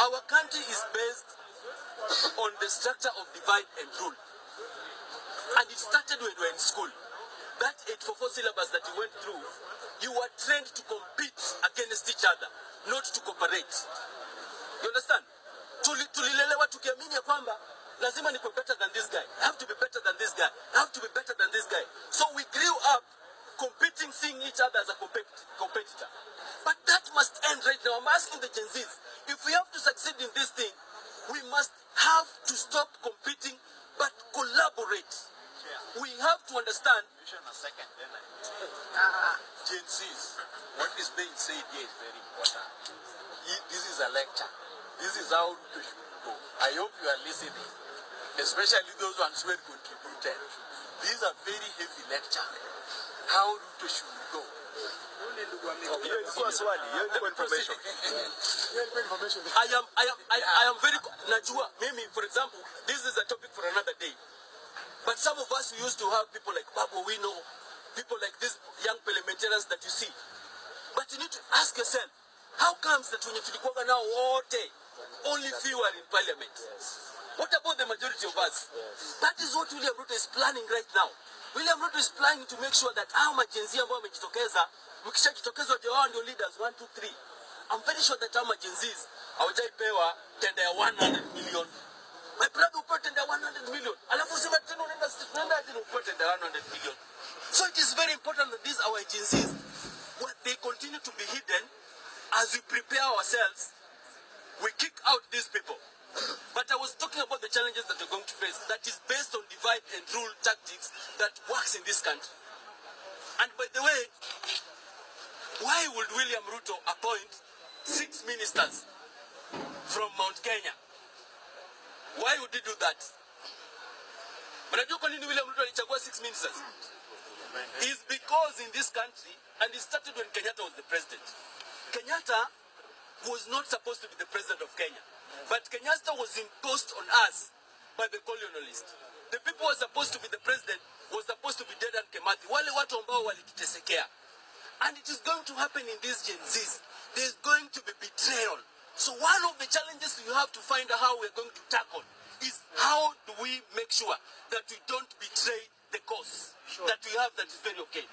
Our country is based on the structure of divide and rule. And it started when we were in school. That 844 syllabus that you went through, you were trained to compete against each other, not to cooperate. You understand? Tulilelewa tukiamini ya kwamba lazima niko better than this guy. I have to be better than this guy. I have to be better than this guy. So we grew up competing, seeing each other as a competitor. But that must end right now. I'm asking the Gen Zs, if we have to succeed in this thing, we must have to stop competing, but collaborate. We have to understand. Gen Zs, what is being said here is very important. This is a lecture. This is how we should go. I hope you are listening, especially those ones who have contributed. This is a very heavy lecture. How Ruto should go. I am very Najua, maybe for example, this is a topic for another day. But some of us we used to have people like Babu Wino, people like these young parliamentarians that you see. But you need to ask yourself, how comes that when you tulikuwa now only few are in parliament? Yes. What about the majority of us? Yes. That is what William Ruto is planning right now. William Ruto is planning to make sure that our majenzi ambao wamejitokeza, mkishajitokezwa wao ndio leaders 1 2 3. I'm very sure that our majenzis hawajaipewa tenda ya 100 million. My brother upewa tenda ya 100 million. Alafu sema tena unaenda upewa tenda ya 100 million. So it is very important that these our agencies, what they continue to be hidden as we prepare ourselves. We kick out these people. But I was talking about the challenges that we're going to face that is based on divide and rule tactics that works in this country. And by the way, why would William Ruto appoint 6 ministers from Mount Kenya? Why would he do that? Mnajua kwa nini William Ruto alichagua 6 ministers? It's because in this country, and it started when Kenyatta was the president. Kenyatta was not supposed to be the president of Kenya. But Kenyatta was imposed on us by the colonialists. The people who were supposed to be the president was supposed to be Dedan Kimathi. Wale watu ambao walitutesekea. And it is going to happen in these Gen Zs. There's going to be betrayal. So one of the challenges you have to find out how we're going to tackle is how do we make sure that we don't betray the cause that we have that is very okay.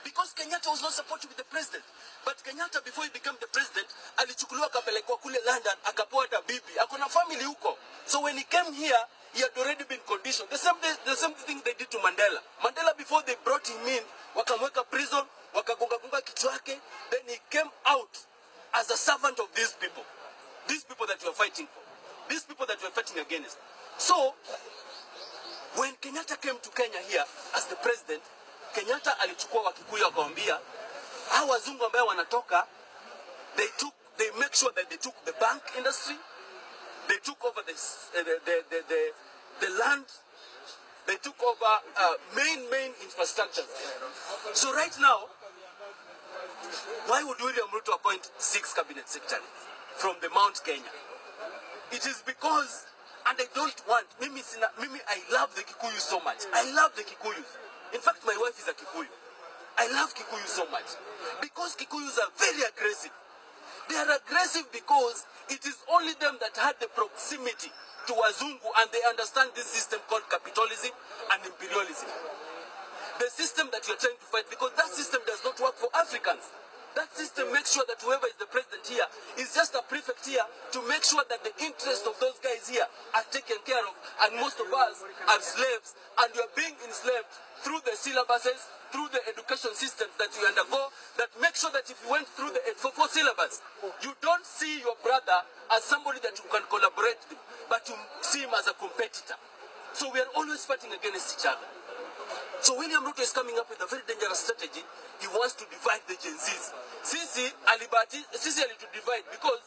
Because Kenyatta was not supposed to be the president. But Kenyatta, before he became the president, alichukuliwa kapelekwa kule London, akapewa hata bibi. Akona family huko. So when he came here, he had already been conditioned. The same thing they did to Mandela. Mandela, before they brought him in, wakamweka prison, wakagonga kichwa yake, then he came out as a servant of these people. These people that we are fighting for. These people that we are fighting against. So, when Kenyatta came to Kenya here as the president, Kenyatta alichukua Wakikuyu akamwambia, hawa wazungu ambao wanatoka, they make sure that they took the bank industry, they took over the land, they took over main infrastructure. So right now, why would William Ruto appoint 6 cabinet secretaries from the Mount Kenya? It is because, and I don't want, Mimi, I love the Kikuyu so much. I love the Kikuyus. In fact, my wife is a Kikuyu. I love Kikuyu so much. Because Kikuyus are very aggressive. They are aggressive because it is only them that had the proximity to Wazungu and they understand this system called capitalism and imperialism. The system that you are trying to fight, because that system does not work for Africans. That system makes sure that whoever is the president here is just a prefect here to make sure that the interests of those guys here are taken care of. And most of us are slaves, and you are being enslaved through the syllabuses, through the education systems that you undergo, that make sure that if you went through the 844 syllabus, you don't see your brother as somebody that you can collaborate with, but you see him as a competitor. So we are always fighting against each other. So William Ruto is coming up with a very dangerous strategy. He wants to divide the Gen Zs. Sisi to divide because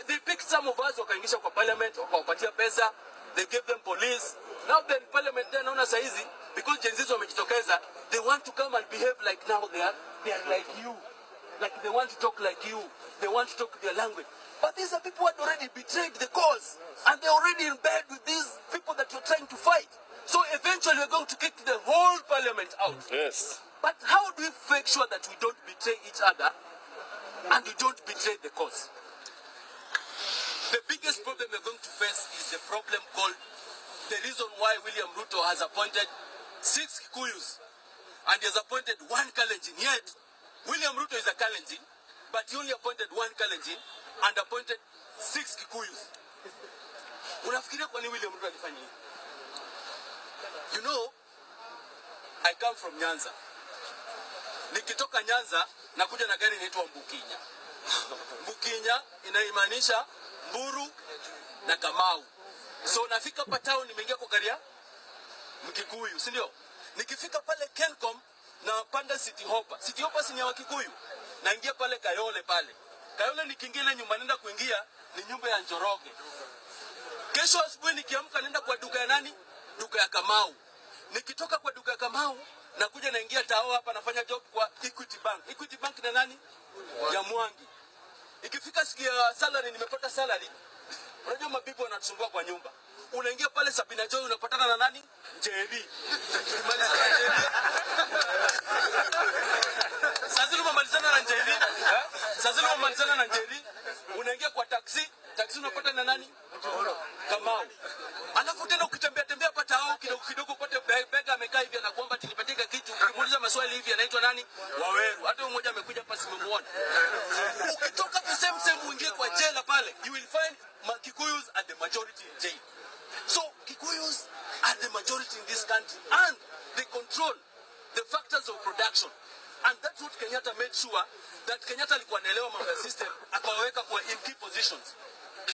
they picked some of us, wakaingisha kwa parliament, wakawapatia pesa, they gave them police. Now then parliament then on saizi, because Gen Zs wamejitokeza, they want to come and behave like now they are like you. Like they want to talk like you. They want to talk their language. But these are people who had already betrayed the cause. And they're already in bed with these people that you're trying to fight. So eventually we're going to kick the whole parliament out. Yes. But how do we make sure that we don't betray each other and we don't betray the cause? The biggest Ruto has appointed 6 Kikuyus and he has appointed 1 Kalenjin. Yet, William Ruto is a Kalenjin, but he only appointed 1 Kalenjin and appointed 6 Kikuyus. Unafikiria kwa nini William Ruto alifanya hivi? You know, I come from Nyanza. Nikitoka Nyanza, nakuja na gari inaitwa Mbukinya. Mbukinya inaimaanisha Mburu na Kamau. So nafika pa town, nimeingia kwa gari ya Mkikuyu, si ndio? Nikifika pale Kencom na panda City Hopper. City Hopper si ni wa Kikuyu. Naingia pale Kayole pale. Kayole nikiingia nyumba nenda kuingia ni nyumba ya Njoroge. Kesho asubuhi nikiamka nenda kwa duka ya nani? Duka ya Kamau. Nikitoka kwa duka ya Kamau nakuja naingia tao hapa nafanya job kwa Equity Bank. Equity Bank na nani? Ya Mwangi. Ikifika siku ya salary, nimepata salary. Unajua mabibi wanatusumbua kwa nyumba. Unaingia pale Sabina Joy unapatana na nani? Njeri. Sasa umemalizana na Njeri, Sasa umemalizana na Njeri, unaingia kwa taxi unapata na nani? Kamau. Alafu tena ukitembea hapa tao kidogo upate bega amekaa hivi anakuomba tinipatika kitu. Ukimuuliza maswali hivi anaitwa nani? Waweru. Hata mmoja amekuja hapa simemuona. Ukitoka the same uingie kwa jela pale, you will find Kikuyus are the majority in jail. So Kikuyus are the majority in this country and they control the factors of production. And that's what Kenyatta made sure that Kenyatta alikuwa anaelewa mambo ya system akawaweka kwa in key positions.